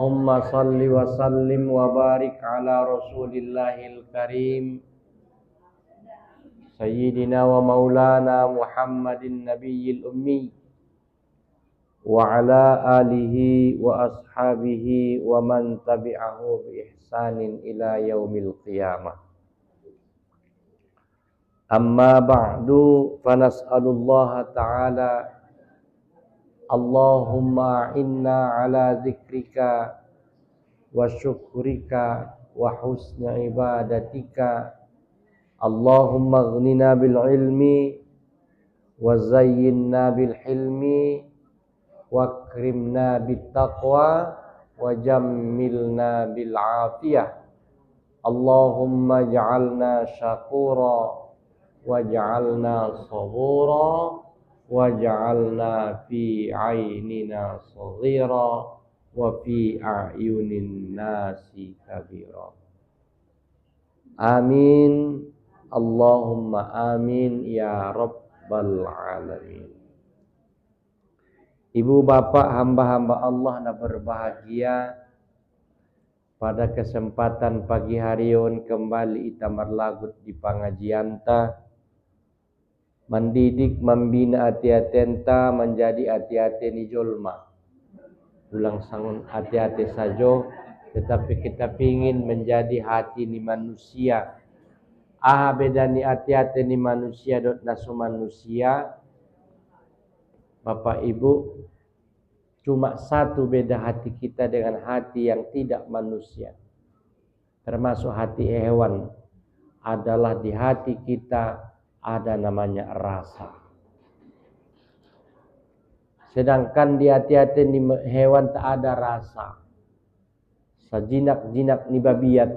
Allahumma salli wa sallim wa barik ala rasulillahil karim Sayyidina wa maulana Muhammadin nabiyil ummi wa ala alihi wa ashabihi wa man tabi'ahu bi ihsanin ila yaumil qiyamah. Amma ba'du, fa nas'alullaha ta'ala Allahumma inna ala zikrika wa syukrika wa husni ibadatika. Allahumma aghnina bil ilmi wa zayyinna bil hilmi wa akrimna bit taqwa wa jammilna bil afiyah. Allahumma ja'alna syakura waj'alna sabura waj'alna fi aynina saghira wa fi a'yunin nasi kabira. Amin. Allahumma amin ya rabbal alamin. Ibu bapak hamba-hamba Allah na berbahagia, pada kesempatan pagi hariun kembali ita marlagut di pangajian ta, mendidik membina ati-atenta menjadi ati-ati ni jolma. Ulang sangun ati-ati sajo, tetapi kita pingin menjadi hati ni manusia. Beda ni ati-ati ni manusia dot nasu manusia. Bapak Ibu, cuma satu beda hati kita dengan hati yang tidak manusia, termasuk hati hewan, adalah di hati kita ada namanya rasa. Sedangkan di hati-hati ni hewan tak ada rasa. Sajinak-jinak ni babiat,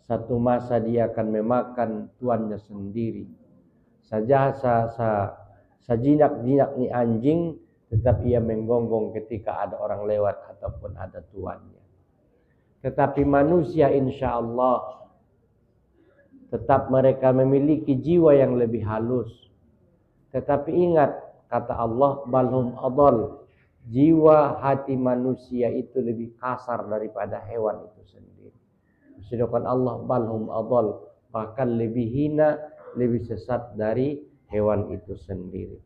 satu masa dia akan memakan tuannya sendiri. Sajinak-jinak ni anjing, tetap ia menggonggong ketika ada orang lewat ataupun ada tuannya. Tetapi manusia insya Allah tetap mereka memiliki jiwa yang lebih halus. Tetapi ingat kata Allah, balhum adall, jiwa hati manusia itu lebih kasar daripada hewan itu sendiri. Sedangkan Allah balhum adall, bahkan lebih hina, lebih sesat dari hewan itu sendiri.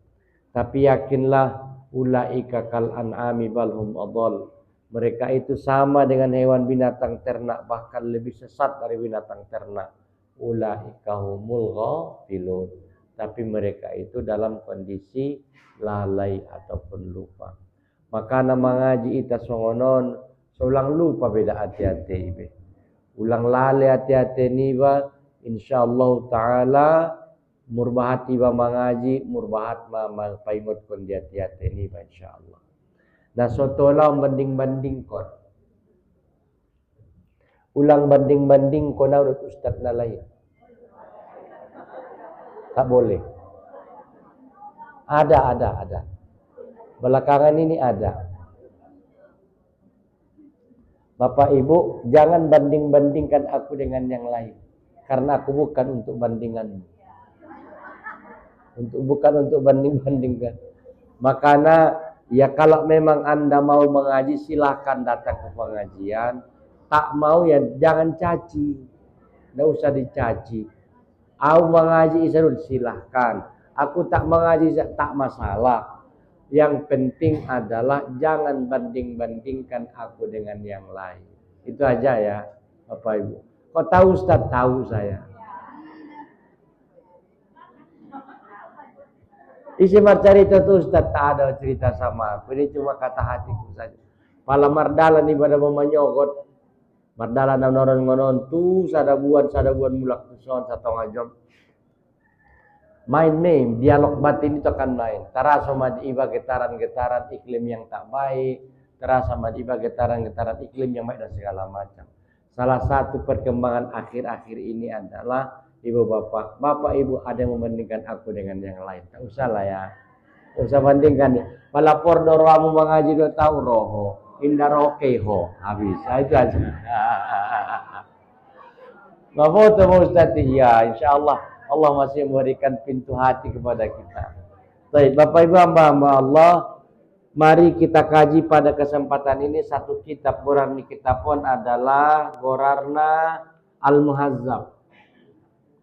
Tapi yakinlah, ulaika kal an'ami balhum adall, mereka itu sama dengan hewan binatang ternak, bahkan lebih sesat dari binatang ternak. Ulaika humul ghafilun, tapi mereka itu dalam kondisi lalai ataupun lupa. Maka nama ngaji ita songonon, seulang lupa beda hati-hati ibe. Ulang lalai hati-hati ni ba, insyaallah taala murbahat iba mengaji, murbahat ma paimut kon di hati-hati ni ba insyaallah. Nah sotolah banding-banding kon. Ulang banding-banding kon urut ustaz na lain. Tak boleh. Ada. Belakangan ini ada. Bapak Ibu, jangan banding-bandingkan aku dengan yang lain. Karena aku bukan untuk bandinganmu. Bukan untuk banding-bandingkan. Makanya, ya kalau memang Anda mau mengaji, silakan datang ke pengajian. Tak mau ya jangan caci. Tidak usah dicaci. Aku mengaji isarud silahkan. Aku tak mengaji tak masalah. Yang penting adalah jangan banding-bandingkan aku dengan yang lain. Itu aja ya Bapak Ibu. Kau tahu Ustaz? Tahu saya. Isi cerita tuh Ustaz, tak ada cerita sama aku. Ini cuma kata hatiku saja. Malah mardalan ibadah memanyogot. Mardalan orang ngonon tu sadabuan mulak tuson satu ngajom. Main dialog batin itu akan main. Terasa madiba getaran-getaran iklim yang tak baik, terasa madiba getaran-getaran iklim yang baik dan segala macam. Salah satu perkembangan akhir-akhir ini adalah ibu bapak ibu ada yang membandingkan aku dengan yang lain. Tak usah lah ya. Tak usah bandingkan. Palapor doramu mengaji 2 tahun roho. Indah rokeho habis. Itu aja. Mafoto Ustaz ya, insyaallah Allah masih memberikan pintu hati kepada kita. Baik, Bapak Ibu hamba-hamba Allah, Mari kita kaji pada kesempatan ini satu kitab gorarni kita pun adalah gorarna Al-Muhazzab.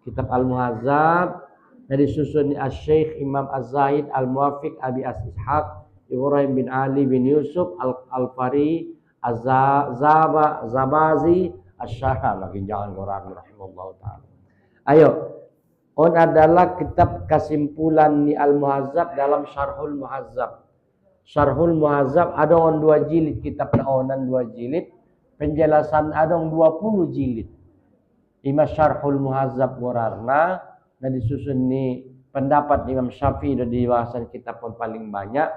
Kitab Al-Muhazzab dari susun Asy-Syaikh Imam Az-Zahid Al-Muwaffiq Abi Ishaq Ibrahim bin Ali bin Yusuf Al-Fari Zabazi Asy-Syarah lagi jangan gorarna rahimahullah taala. Ayo, on adalah kitab kesimpulan ni Al-Muhazzab dalam Syarhul Muhazzab. Syarhul Muhazzab ada on 2 jilid, kitab naonan 2 jilid, penjelasan ada on 20 jilid. Ima Syarhul Muhazzab gorarna dan disusun ni pendapat Imam Syafi'i dan dibahasan kitab pun paling banyak.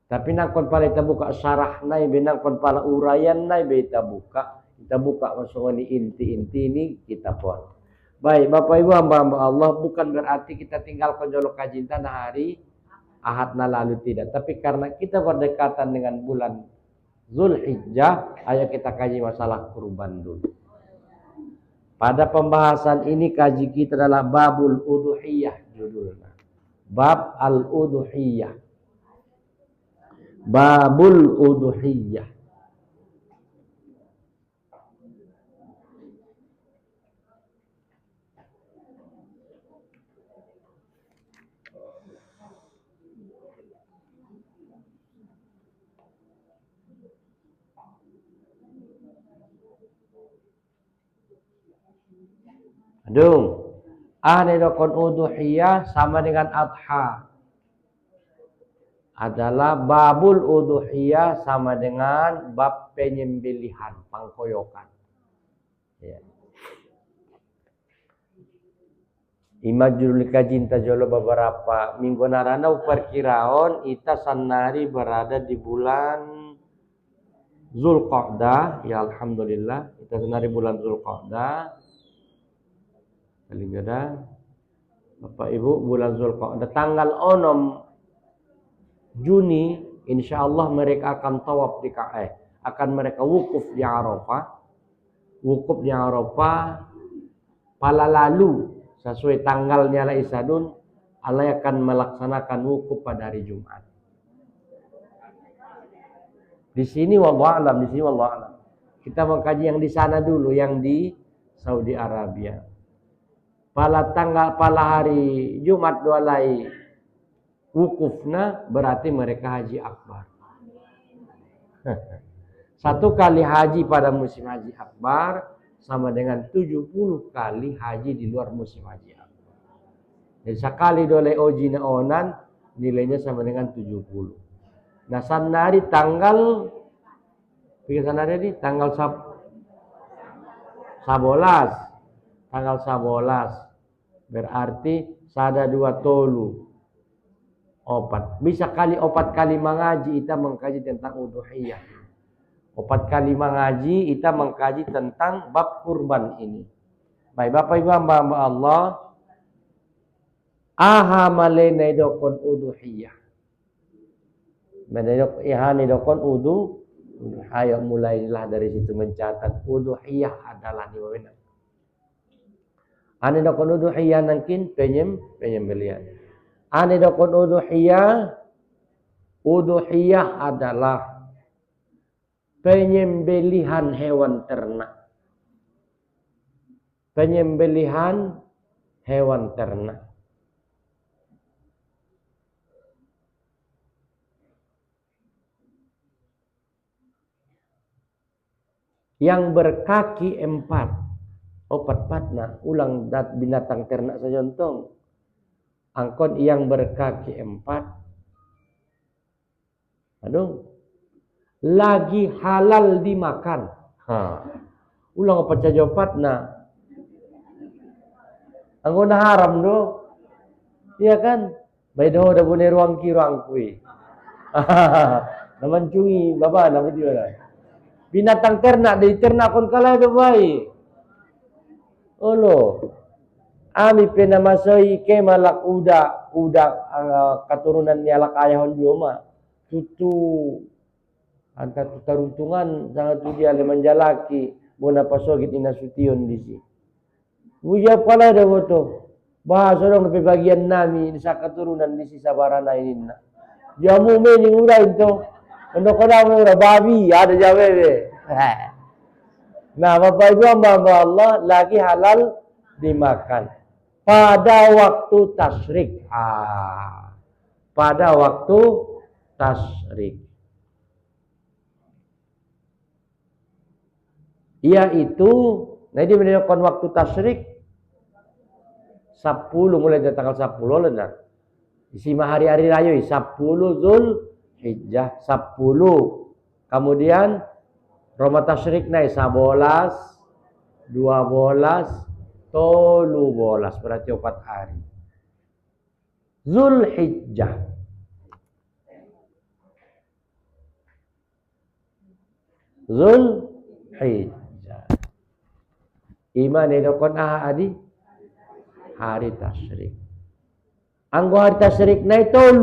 Tapi nakon pala kita buka syarah nai benang kon pala urayan nai kita buka masuk ni inti-inti ni kitab pun. Baik, Bapak Ibu hamba-hamba Allah, bukan berarti kita tinggalkan jolok kajian tanah hari Ahad lalu tidak, tapi karena kita berdekatan dengan bulan Zulhijjah, ayo kita kaji masalah kurban dulu. Pada pembahasan ini kaji kita adalah Babul Udhuhiyah judulnya. Bab Al-Udhuhiyah. Babul Udhuhiyah. Adung, dokon udhuhiyah sama dengan adha. Adalah babul udhuhiyah sama dengan bab penyembelihan, pangkoyokan. Ya. Ima judul kajian tajolo beberapa minggu narana perkiraon ita sanari berada di bulan Zulqa'dah. Ya alhamdulillah, ita sanari bulan Zulqa'dah. Paling ada Bapak Ibu bulan Zulqa'dah tanggal 6 Juni insyaallah mereka akan tawaf di Ka'bah, akan mereka wukuf di Arafah. Wukuf di Arafah pala lalu sesuai tanggalnya la isadun Allah akan melaksanakan wukuf pada hari Jumat. Di sini wallahu alam, kita mengkaji yang di sana dulu, yang di Saudi Arabia. Pala hari Jumat dualai wukufna berarti mereka haji akbar. 1 kali haji pada musim haji akbar sama dengan 70 kali haji di luar musim haji akbar. Jadi sekali dolai oji naonan nilainya sama dengan 70. Nah sanari tanggal tanggal 11 berarti sada 2 tolu 4. Bisa kali 4 kali mengaji kita mengkaji tentang udhuhiyah. 4 kali mengaji kita mengkaji tentang bab kurban ini. Baik Bapak Ibu hamba-hamba Allah, aha malena dokon udhuhiyah. Menedok ihani dokon ayo mulailah dari situ mencatat udhuhiyah adalah di mana. Ane dokon udhuhiyah nangkin penyembelihan. Ane dokon udhuhiyah adalah penyembelihan hewan ternak. Penyembelihan hewan ternak. Yang berkaki 4. Patna ulang binatang ternak sejontong. Angkon yang berkaki 4. Aduh. Lagi halal dimakan. Ulang apa saja patna. Angkon haram do. Iya kan? Baido udah punya ruang kui. Naman cungi baba nama dia. Binatang ternak dari ternak kon kala do baik. Olo, ami penamasai ke malak uda keturunan nialak ayahon bioma tutu anta tutaruntungan sangat dia leman jalaki bona pasogit inasution disi. Bujap pala ada foto. Bahasa dong di bagian nami sa keturunan disi sabarana ini. Jamu mening udah itu. Untuk orang udah babi ada jawe. Nah, Bapak Ibu hamba Allah lagi halal dimakan pada waktu tasyrik. Pada waktu tasyrik. Yaitu, nah ini menunjukkan waktu tasyrik 10 mulai dari tanggal 10 lenar. Isi hari-hari raya 10 Zulhijjah 10. Kemudian Roma tasyrik naik 11, 12, 13 berarti 4 hari. Zulhijjah. Zulhijjah. Iman edokon adi hari tasyrik. Anggo hari tasyrik naik 3,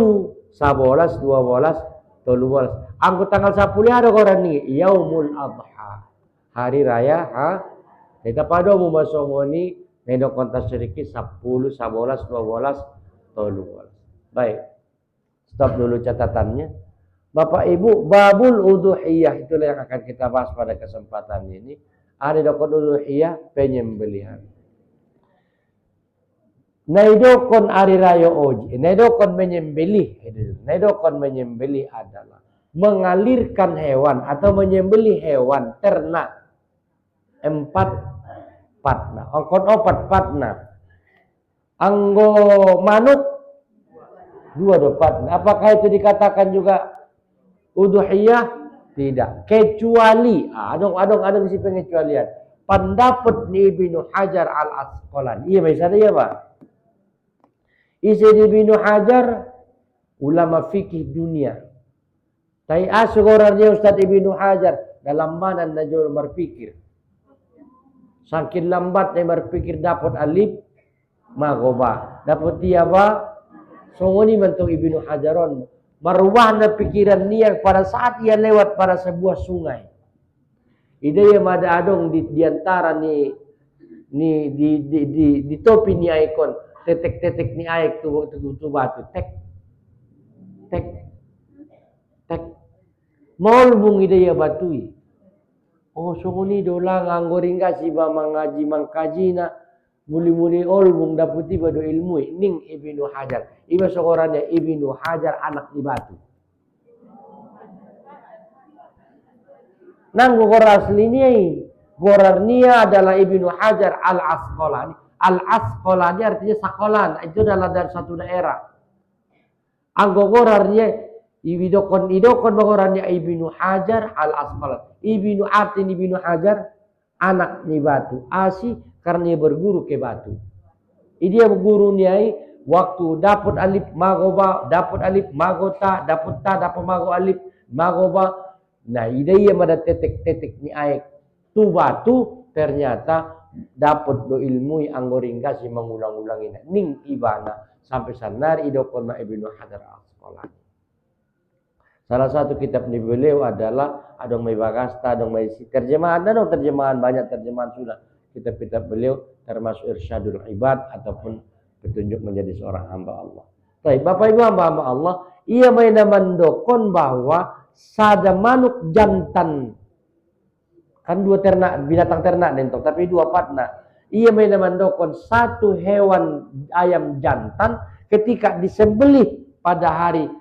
11, 12, 13. Anggo tanggal 10 ada orang ni Yaumul Adha. Hari raya kita pada mu masongoni edokon tasyrik 10, 11, 12, 13. Baik. Stop dulu catatannya. Bapak Ibu, babul udhuhiyah itulah yang akan kita bahas pada kesempatan ini. Ada dokon udhuhiyah penyembelihan. Naidokon ari raya oji, naidokon menyembelih, naidokon menyembelih adalah mengalirkan hewan atau menyembelih hewan ternak 4 patna. Angkon 4 patna. Anggo manuk 2 patna. Apakah itu dikatakan juga udhuhiyah? Tidak. Kecuali ada isi pengecualian. Pendapat ni Ibnu Hajar Al-Asqalani. Iya misalnya ya Pak. Isi Ibnu Hajar ulama fikih dunia. Tai asgorarnya Ustaz Ibnu Hajar dalam mana najur berpikir. Saking lambatnya berpikir dapat alif magoba. Dapat dia ba. Songoni mentung Ibnu Hajaron. Marwahna pikiran dia pada saat ia lewat pada sebuah sungai. Ide yang ada adong di antara di topi ni ikon tetek-tetek ni aik tu batu tek maulbung ide ya batui. Oh sunguni dolang anggo ringga si ba mangaji mangkaji na muli-muli olbung daputi bado ilmu ning Ibnu Hajar. Iba seorangnya Ibnu Hajar anak di batu. Nang gor aslinya gorarnia adalah Ibnu Hajar Al-Asqalani. Al-Asqalani artinya sakolan. Itu adalah dari satu daerah. Anggo gorarnya idokon gorarnya Ibnu Hajar Al-Asqalani. Ibnu Hajar anak di batu. Asi karena dia berguru ke batu. Dia berguru niai waktu dapat alif magoba, dapat alif magota, dapat ta, dapat mago alif magoba. Nah, ide ia ada tetek-tetek ni aik. Tu batu ternyata dapat do ilmu anggoringga si mengulang-ulangi ning ibana sampai sanar idokon ma Ibnu Hajar Al-Asqalani. Salah satu kitab ni beliau adalah adong mai bagasta, adong mai terjemahan, banyak terjemahan sudah. Kitab-kitab beliau termasuk Irsyadul Ibad ataupun petunjuk menjadi seorang hamba Allah. Baik, Bapak Ibu hamba Allah, ia mendokon bahwa sada manuk jantan kan 2 ternak binatang ternak nentok tapi 2 patna. Ia mendokon 1 hewan ayam jantan ketika disembelih pada hari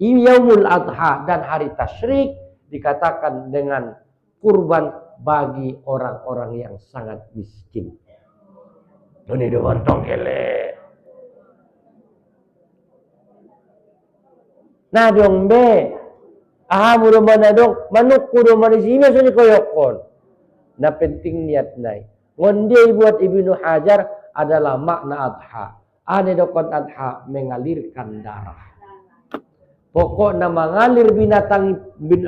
Yaumul Adha dan hari tasyrik dikatakan dengan kurban bagi orang-orang yang sangat miskin. Ini doang tongkele. Nah dong be, mulu mana dong, manuk kudu manisime sini koyokon. Nah penting niat nai. Ngonde buat Ibnu Hajar adalah makna adha. Ane dokon adha mengalirkan darah. Pokoknya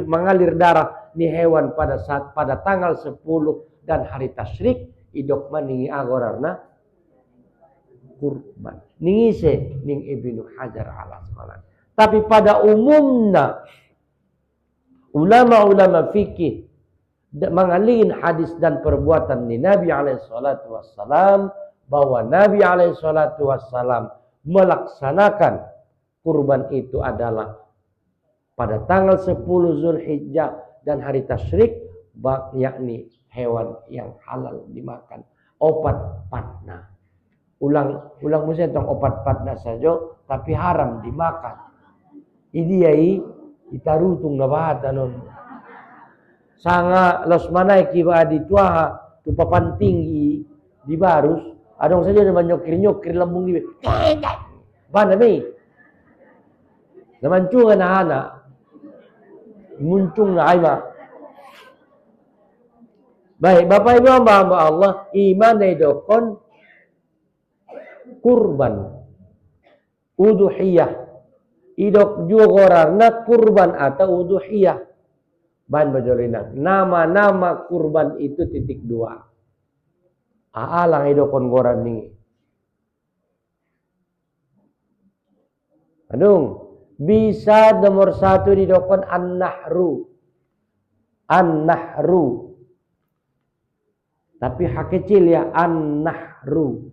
mengalir darah ni hewan pada tanggal 10 dan hari tasyrik idok maningi agorarna kurban. Ningise ning Ibnu Hajar Al-Asqalani. Tapi pada umumnya ulama-ulama fikih mengalin hadis dan perbuatan ni Nabi alaihi salatu wassalam bahwa Nabi alaihi salatu wassalam melaksanakan kurban itu adalah pada tanggal 10 Zulhijjah dan hari tasyrik, yakni hewan yang halal dimakan. Opat patna. Ulang musim tong opat patna saja, tapi haram dimakan. Ini yai itarutung nabahat anon. Sanga los manai kiba di tuaha tu papan tinggi di barus, adong saja naman nyokir lambung di. Bana mai. Naman cungan anak muncung na ayma. Baik, Bapak Ibu hamba Allah, iman dokon kurban uduhiyah. Idok juga gorarna kurban atau uduhiyah. Ban bajolina. Nama-nama kurban itu titik 2. Aalang idokon goran ni. Adung. Bisa nomor 1 didokon an-nahru. An-nahru. Tapi hak kecil ya, an-nahru.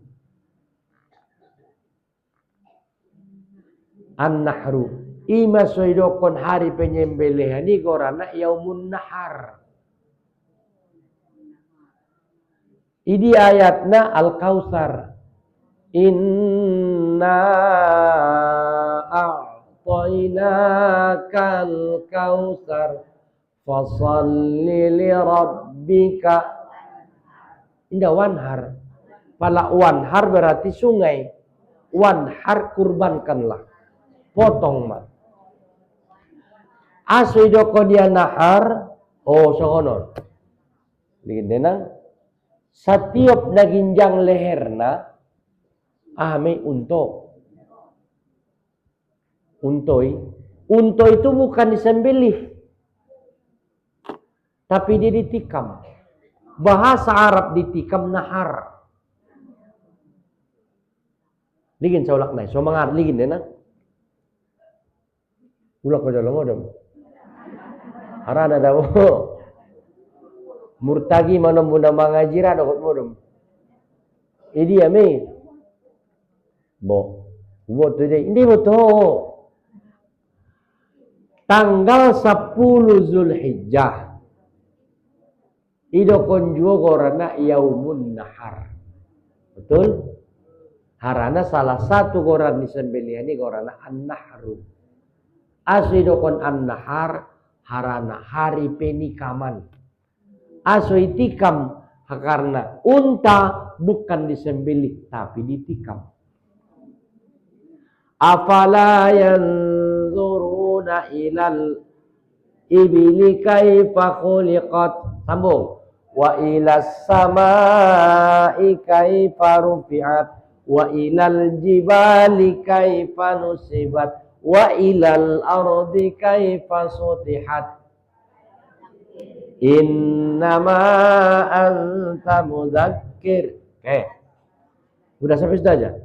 An-nahru. Ima soidokon hari penyembelihan ini korana yaumun nahar. Ini ayatna Al-Kautsar. Inna a'tainakal kautsar fasalli li rabbika. Indah wanhar. Pala wanhar berarti sungai. Wanhar kurbankanlah. Potong mah. Asoidoko dia nahar. Oh songonon. Lihat setiap naginjang leherna ame unto. Untoi. Unto itu bukan disembelih. Tapi dia ditikam. Bahasa Arab ditikam nahar. Ligin sa ulak na. So mga ligin din na. Ulak ko dalam modem. Harana daw. Murtagi manom muna mga jira dokot modem. Idi ame. Bo. Bo today. Hindi mo to. Tanggal 10 Zulhijjah. Idokon juga korana yaumun nahar. Betul? Harana salah satu koran disembelihan ini korana an-nahru. Asidokon an-nahar harana hari penikaman. Asoitikam karena unta bukan disembelih tapi ditikam. Afala yanzuruna ilal ibili kaifa khuliqat. Sambung. Wa ilas samai kaifa rufi'at. Wa ilal jibali kaifa nusibat wa ilal ardi kaifa sutihat innama anta mudzakir. Udah sampai situ aja.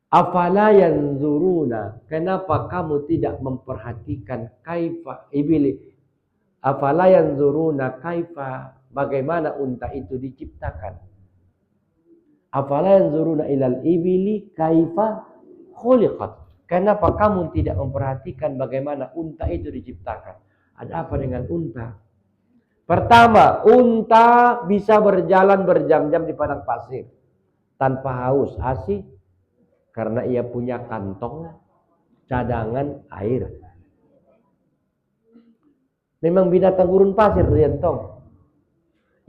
Afala yanzuruna, kenapa kamu tidak memperhatikan kaifa ibili? Afala yanzuruna kaifa, bagaimana unta itu diciptakan? Afala yanzuruna ilal ibili kaifa khuliqat. Kenapa kamu tidak memperhatikan bagaimana unta itu diciptakan? Ada apa dengan unta? Pertama, unta bisa berjalan berjam-jam di padang pasir tanpa haus, asih, karena ia punya kantong cadangan air. Memang binatang gurun pasir riantong.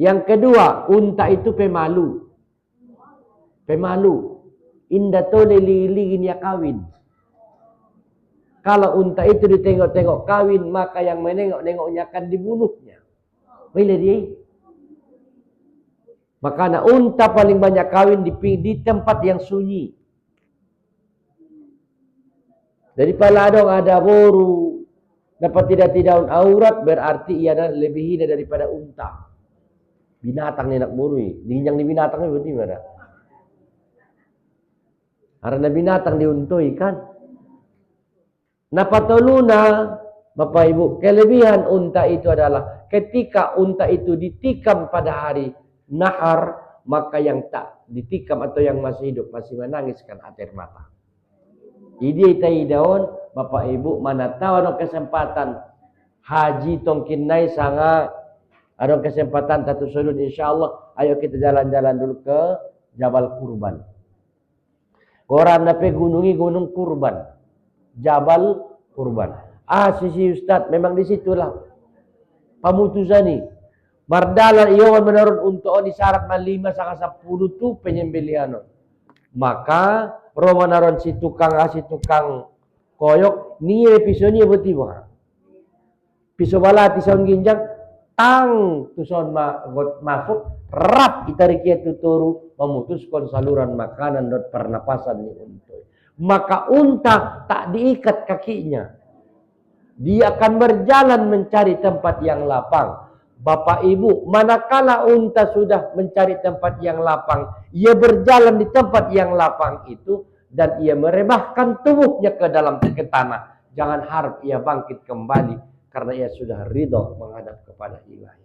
Yang kedua, unta itu pemalu. Pemalu. Indah tole ligin ya kawin. Kalau unta itu ditengok-tengok kawin, maka yang menengok-nengoknya akan dibunuhnya. Bila dia. Makanya unta paling banyak kawin di tempat yang sunyi. Daripada ada boru, dapat tidak daun aurat, berarti ia lebih hina daripada unta. Binatang ni nak boru ni. Dihinyang di binatang ni berarti mana? Karena binatang diuntui kan. Napatuluna, Bapak Ibu, kelebihan unta itu adalah ketika unta itu ditikam pada hari nahar, maka yang tak ditikam atau yang masih hidup masih menangiskan air mata. Ide itai daun Bapak Ibu, mana tahu ada kesempatan haji tongkinai sangat ada kesempatan satu sudut insyaallah. Ayo kita jalan-jalan dulu ke Jabal Kurban. Orang nape gunungi gunung Kurban. Jabal Kurban. Sisi Ustaz, memang disitulah pamutuzani. Mardalan iyo menurut untuk di syarat 5 sampai 10 tu penyembelihan. Maka romanaron si tukang koyok ni episode ni betiba. Piso bala tison ginjang tang tuson masuk rap itarikia tuturu memutuskan saluran makanan dan pernapasan ni unta. Maka unta tak diikat kakinya. Dia akan berjalan mencari tempat yang lapang. Bapak Ibu, manakala unta sudah mencari tempat yang lapang, ia berjalan di tempat yang lapang itu dan ia merebahkan tubuhnya ke dalam tanah. Jangan harap ia bangkit kembali karena ia sudah ridho menghadap kepada Ilahi.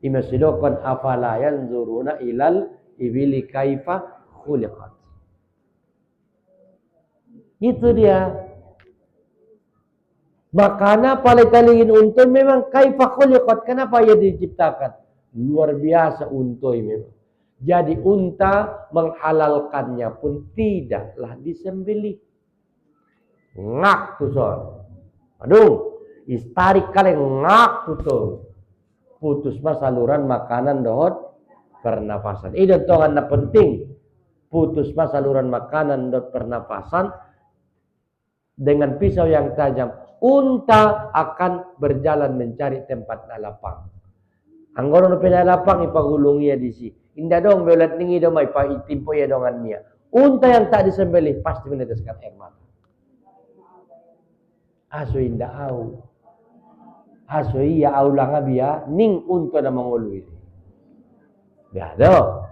Imasidokan afala yanzuruna ilal ibili kaifa khuliqat. Itu dia. Makanya palitalingin untoy memang kaifa khuliqat. Kenapa ia diciptakan? Luar biasa untoy memang. Jadi unta menghalalkannya pun tidaklah disembelih. Ngak tuh son. Aduh, istarik kalian ngak tuh. Putus saluran makanan dohot pernafasan. Ini tongan penting. Putus saluran makanan dohot pernafasan dengan pisau yang tajam. Unta akan berjalan mencari tempat lapang. Anggono no lapang ipagulungi ya di si. Indah dong belat ningi dong mai pa itimpo ya dongan niya. Unta yang tak disembelih pasti meneteskan air mata. Aso indah au. Aso iya au langa biya ning unta na mangului. Biado.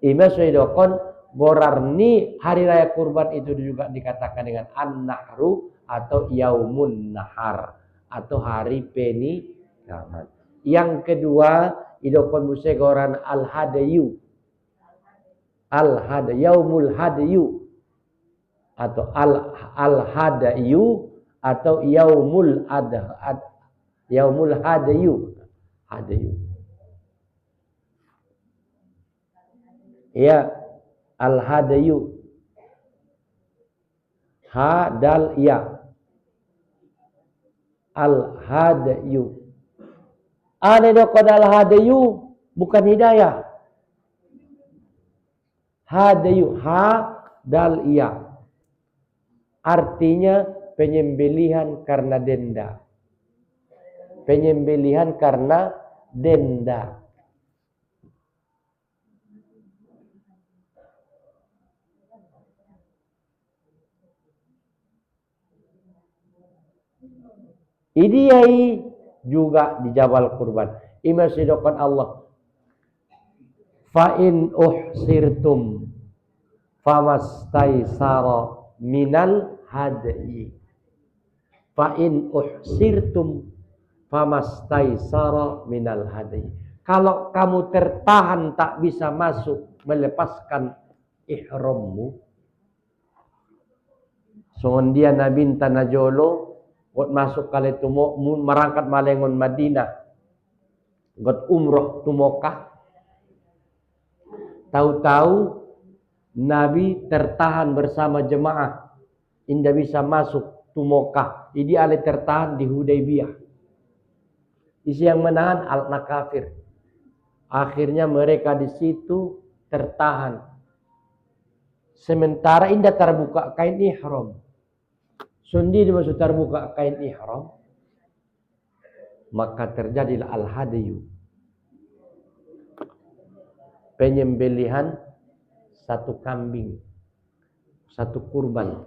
Ima suidokon borarni hari raya kurban itu juga dikatakan dengan an-nahru atau yaumun nahar atau hari penikaman. Yang kedua idokon musegoran al-hadayu. Yaumul hadayu atau al-hadayu atau yaumul hadayu. Ya, al-hadayu. Hadal ya. Al-hadayu. Ane dokon al-hadayu bukan hidayah. Hadayu dal iya. Artinya penyembelihan karena denda. Penyembelihan karena denda. Idiyai juga di Jabal Kurban. Ima sidokan Allah. Fa'in uhsirtum famastaisara minal hadayi. Fa'in uhsirtum famastaisara minal hadayi. Kalau kamu tertahan tak bisa masuk melepaskan ihrammu. Songon dia Nabi Tanajolo buat masuk kali itu merangkat malengon Madinah. Buat umroh tu Mekah. Tahu-tahu Nabi tertahan bersama jemaah. Indah bisa masuk tu Mekah. Jadi ale tertahan di Hudaybiyah. Isi yang menahan al-nakafir. Akhirnya mereka di situ tertahan. Sementara indah terbuka kain ihram. Sundi dimaksud terbuka kain ihram. Maka terjadilah al-hadayu. Penyembelihan satu kambing. Satu kurban.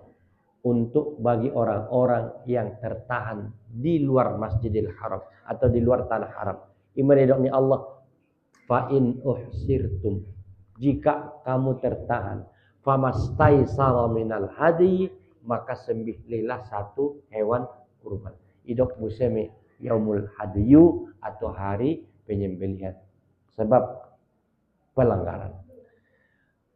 Untuk bagi orang-orang yang tertahan di luar Masjidil Haram. Atau di luar tanah haram. Imanidoknya Allah. Fa'in uhsirtum. Jika kamu tertahan. Famastaisara minal hadiyi. Maka sembelihlah satu hewan kurban. Idok museme yaumul hadiyu atau hari penyembelihan. Sebab pelanggaran.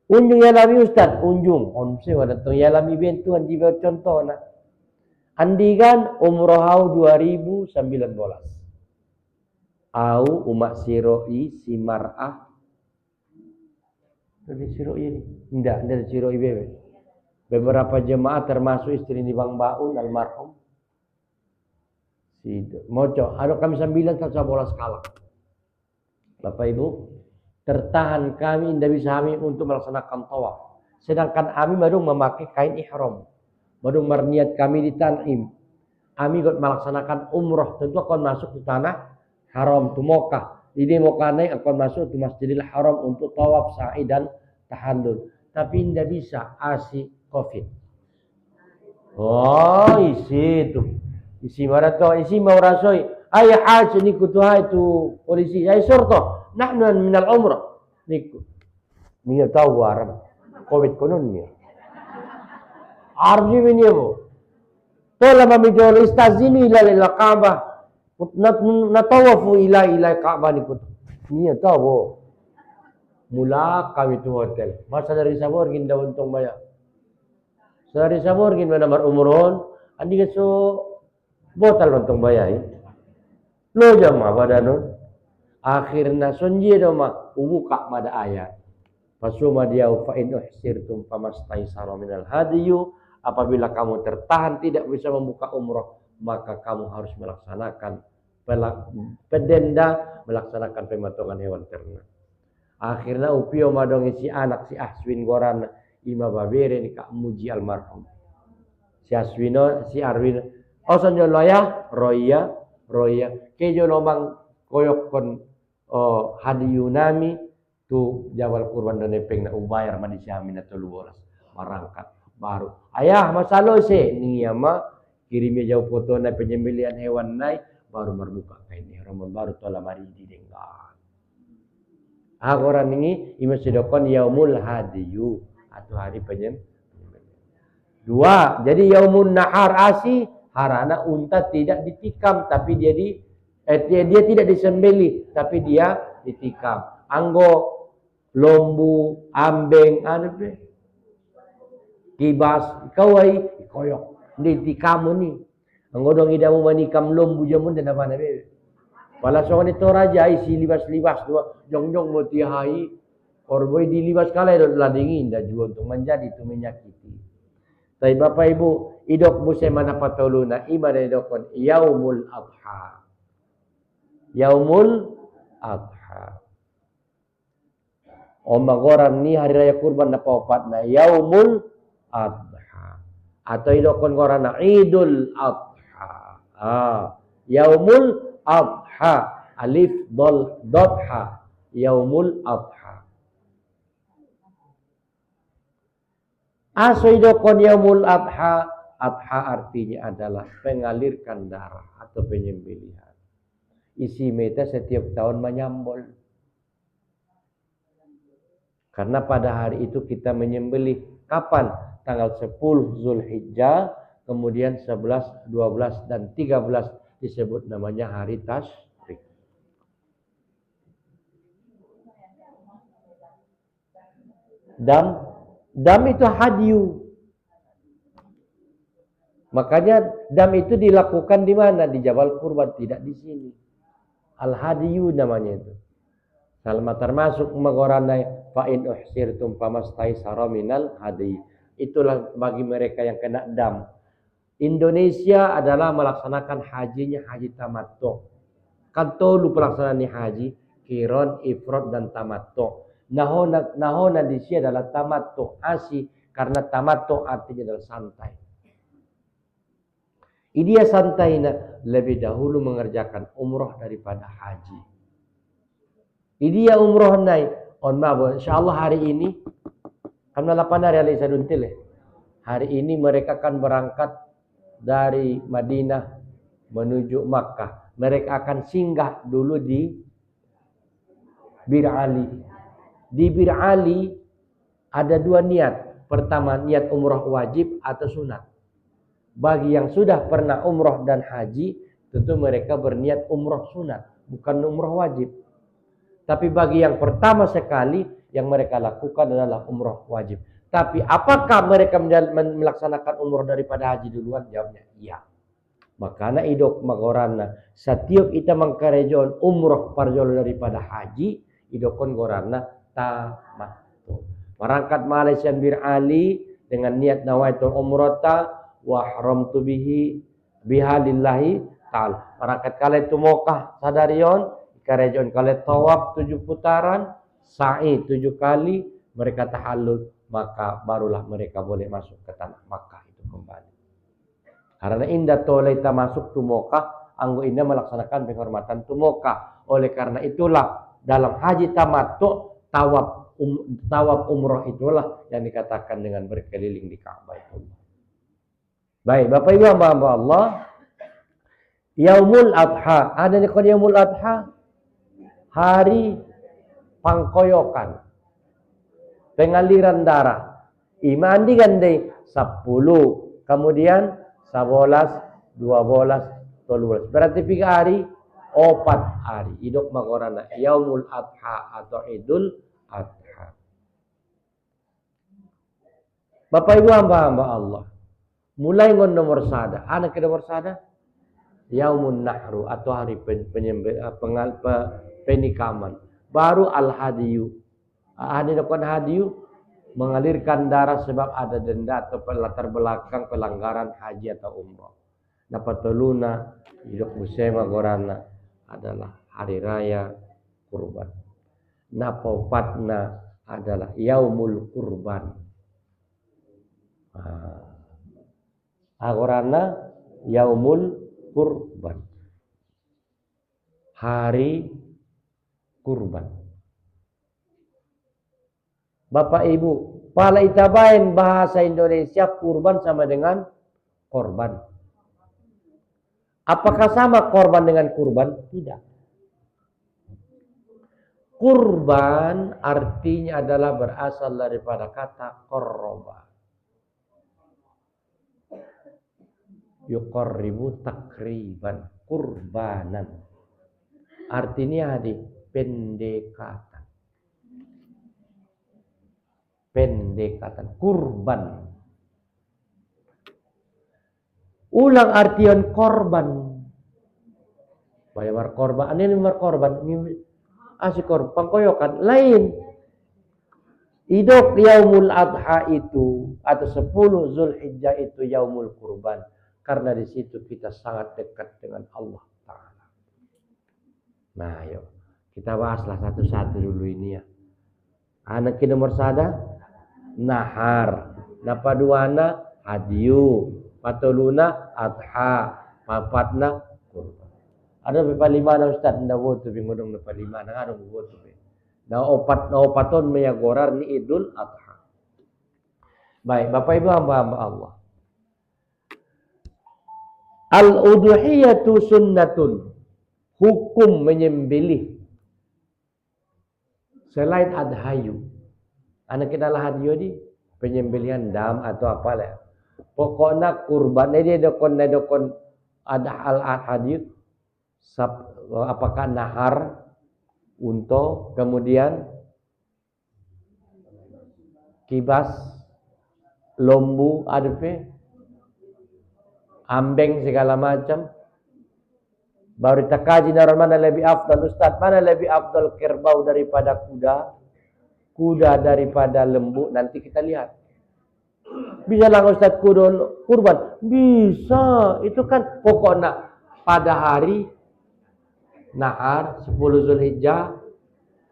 Unjung yalami Ustaz, unjung. Onse wala tong yalami bentuan jiwa contoh na. Andikan umrohau 2019. Au umak siroi si mar'ah. Dari siroi ini. Tidak, dari siroi bebe. Beberapa jemaah termasuk istri di Bang Baun almarhum. Moco, ada kami 9 bola skala. Bapak Ibu, tertahan kami tidak bisa kami untuk melaksanakan tawaf. Sedangkan kami baru memakai kain ihram. Baru berniat kami di Tan'im. Kami ikut melaksanakan umroh. Tentu akan masuk ke tanah haram, ke Mekah. Ini Mekah naik akan masuk ke Masjidil Haram untuk tawaf, sa'i dan tahallul. Tapi tidak bisa, asi Covid. Oh, isi itu. Isi marato, isi mau rasoi. Ayah haji ni kutuhai tu polisi. Ayah surto. Nahnu minal umrah. Niku. Ni tahu Arab. Covid konon ni. Arab ni ni bo. Tola mamijol istazini ila Kaabah. Natawafu ila Kaabah ni kutu. Ni tahu bo. Mula kami tu hotel. Masa dari Sabor ginda untung bayar. Dari Sabor gin mana umrohon. Andi so botal untung bayar. Lo jama badanon. Akhirnya sonje doma ubuka mada ayat. Fasuma dia fa in uhsirtum famastaisara minal hadiyu. Apabila kamu tertahan tidak bisa membuka umroh, maka kamu harus melaksanakan pedenda, melaksanakan pemotongan hewan ternak. Akhirnya upio madong si anak si Aswin goran ima babere ni kak muji almarhum. Si Aswino, si Arwin. Oson loya, roya. Kejo lomang koyok kon hadiyunami tu jawal kurban dan nepeng na ubayar manisya amin atau luoras marangkat baru. Ayah masalo se ni ama kirimnya jauh foto na penyembelihan hewan nai baru merbuka kain ihram baru tola mari di denggan. Orang ini imasidokon yaumul hadiyu atau hari penyembelihan. 2. Jadi yaumun nahar asi harana unta tidak ditikam tapi dia tidak disembelih tapi dia ditikam. Anggo lombu, ambeng, kibas, kawai, koyok. Ditikam ni. Anggo dong idamu manikam lombu jamun dan apa nabe. Pala soan itu raja isi libas-libas dua jong-jong mutiahai. Orboy di libas kala itu ladingin dah jual untuk menjadi itu menyakiti. Tapi Bapak Ibu, idok busai mana patoluna ibadah idokon yaumul adha. Yaumul adha. Omagoran ni hari raya kurban na paupat na yaumul adha. Atau idokon goran na idul adha. Yaumul adha. Alif dol dotha. Yaumul adha. Asoidokon yaumul adha. Adha artinya adalah pengalirkan darah atau penyembelihan. Isi meta setiap tahun menyambol. Karena pada hari itu kita menyembelih. Kapan? Tanggal 10 Zulhijjah. Kemudian 11, 12, dan 13 disebut namanya hari Tasyrik. Dam itu hadiyu. Makanya dam itu dilakukan di mana? Di Jabal Kurban, tidak di sini. Al-hadiyu namanya itu. Salma termasuk magoranai fa in uhsirtum famastaisara minal hadi. Itulah bagi mereka yang kena dam. Indonesia adalah melaksanakan hajinya haji tamattu. Kan tolu pelaksanaan haji, kiron, ifrad dan tamattu. Nahona di sini adalah tamattu asi karena tamattu artinya adalah santai. Dia santai lebih dahulu mengerjakan umroh daripada haji. Dia umroh naik on mabo insyaallah hari ini kan 8 hari alisa duntil. Hari ini mereka akan berangkat dari Madinah menuju Makkah. Mereka akan singgah dulu di Bir Ali. Di Bir Ali ada 2 niat. Pertama niat umroh wajib atau sunat. Bagi yang sudah pernah umroh dan haji, tentu mereka berniat umroh sunat, bukan umroh wajib. Tapi bagi yang pertama sekali yang mereka lakukan adalah umroh wajib. Tapi apakah mereka melaksanakan umroh daripada haji duluan? Jawabnya iya. Makanya idok magorana setiap kita mengkarejon umroh parjolo daripada haji idokon gorana tamattu. Marangkat Malaysia bir Ali dengan niat nawaitul umrata wa haramtu biha lillahi ta'ala. Marangkat kale tumokah sadarion karejon kale tawaf 7 putaran, sa'i 7 kali, mereka tahallul, maka barulah mereka boleh masuk ke tanah Makkah itu kembali. Karena indah toleh kita masuk tu Mekah, anggo indah melaksanakan penghormatan tu Mekah. Oleh karena itulah dalam haji tamattu tawaf umroh itulah yang dikatakan dengan berkeliling di Ka'bah itu. Baik, Bapak Ibu hamba Allah, Yaumul Adha, ada nih kon Yaumul Adha, hari pangkoyokan, pengaliran darah. Iman digandeng 10, kemudian 11, 12, 13. Berarti 3 hari, 4 hari. Idok magorana Yaumul Adha atau Idul Adha. Bapak Ibu hamba-hamba Allah. Mulai ngon nomor sada. Anak ke nomor sada? Yaumun Nahru atau hari penikaman. Baru al-hadiyu. Ada hadiyu mengalirkan darah sebab ada denda atau latar belakang pelanggaran haji atau umrah. Napatuluna hidup musema gorana adalah hari raya kurban. Napaupatna adalah yaumul kurban. Agorana yaumul kurban. Hari kurban. Bapak Ibu, pala itabain bahasa Indonesia kurban sama dengan korban. Apakah sama korban dengan kurban? Tidak. Kurban artinya adalah berasal daripada kata korroba. Yuqarribu takriban, kurbanan. Artinya di pendekatan. Pendekatan, kurban. Ulang artian korban. Bayar korban, ini mar korban, ini asik korban, pangkoyokan lain. Idok Yaumul Adha itu atau 10 Zulhijjah itu Yaumul Kurban. Karena di situ kita sangat dekat dengan Allah Ta'ala. Nah, yuk. Kita bahaslah satu-satu dulu ini ya. Anak nomor sada, nahar. Napaduana, hadiyu. Patuluna, adha. Papatna, kurban. Ada bepa 5 na Ustaz. Nda woto bingodong bepa 5 na nga. Woto be. Na opaton meyagorar ni Idul Adha. Baik, Bapak Ibu hamba-hamba Allah. Al-udhiyatu sunnatun. Hukum menyembelih selain adhayu. Anak kita lah hadiyu di penyembelihan dam atau apalah. Pokoknya kurban ini dokon ada al-hadiyu. Apakah nahar unta, kemudian kibas, lombu, adepe, ambeng segala macam. Baru kita kaji mana lebih afdal Ustaz, mana lebih afdal kerbau daripada kuda, kuda daripada lembu, nanti kita lihat. Bisa lah Ustaz kurban? Bisa, itu kan pokoknya pada hari nahar 10 Zulhijjah,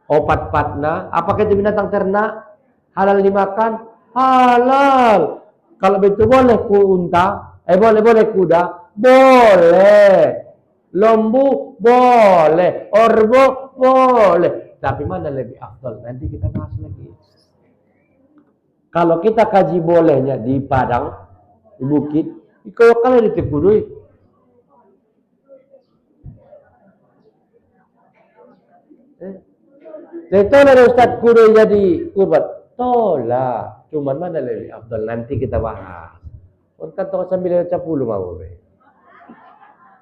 opat patna, apakah itu binatang ternak halal dimakan? Halal. Kalau betul boleh unta, boleh kuda, boleh. Lembu boleh, orbo boleh. Tapi mana lebih afdal? Nanti kita bahas lagi. Kalau kita kaji bolehnya di padang, di bukit, kalau di Tekudui. Tolak Ustaz kudu jadi kurban. Tolak. Cuman mana lebih afdal? Nanti kita bahas. Kan toko sambil 10 mau be.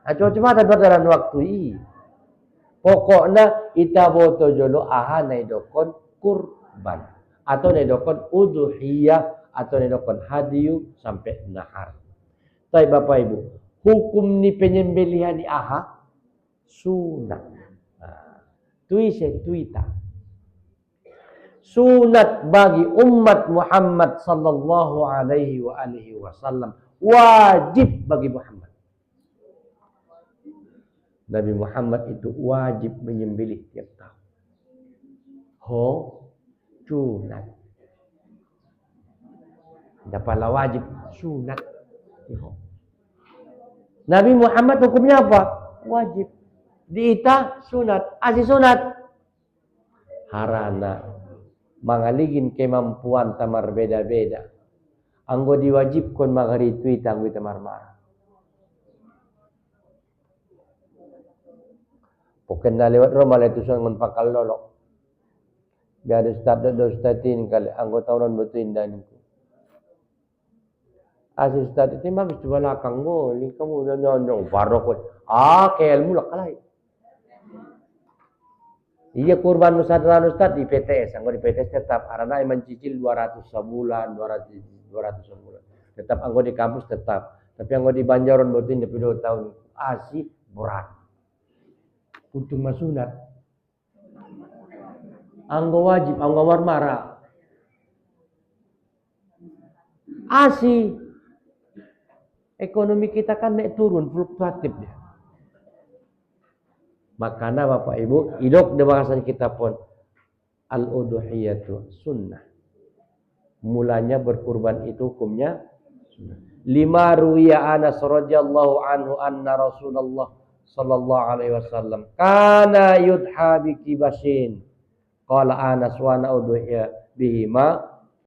Coba ada dalam waktu ini. Pokoknya ita boto jolo aha naidokon kurban atau naidokon udhiyah atau naidokon hadiyu sampai nahar. Tapi Bapak Ibu, hukum ni penyembelihan di aha sunat. Tuita. Sunat bagi umat Muhammad sallallahu alaihi wasallam, wajib bagi Muhammad. Nabi Muhammad itu wajib menyembelih tiap tahun. Sunat. Dapatlah wajib sunat. Nabi Muhammad hukumnya apa? Wajib. Diita sunat. Asih sunat. Harana. Mangaligin kemampuan tamar beda-beda. Anggo diwajibkan magari tuita anggo tamar marah. Bukan na lewat rumah itu sangat pakal lolok. Biar ustadin kali anggota orang betul dan itu. Asis ustad itu mah mesti belakang ngoli kamu udah nyonyong barokot. Kelmu lah kalai. Iya kurban ustad di PTS, anggo di PTS tetap karena mencicil 200 sebulan, 200 sebulan. Tetap anggo di kampus tetap. Tapi anggo di Banjaran betul 2 tahun. Asih berat. Untuk masunat. Anggo wajib, anggo marmara. Asih. Ekonomi kita kan naik turun, fluktuatif dia. Makanya Bapak Ibu, idok di bahasan kita pun al-udhiyatu sunnah. Mulanya berkurban itu hukumnya sunnah. Lima ruwiya Anas radhiyallahu anhu anna Rasulullah sallallahu alaihi wasallam kana yudha bi kibasin. Qala Anas wa ana udhiya bihima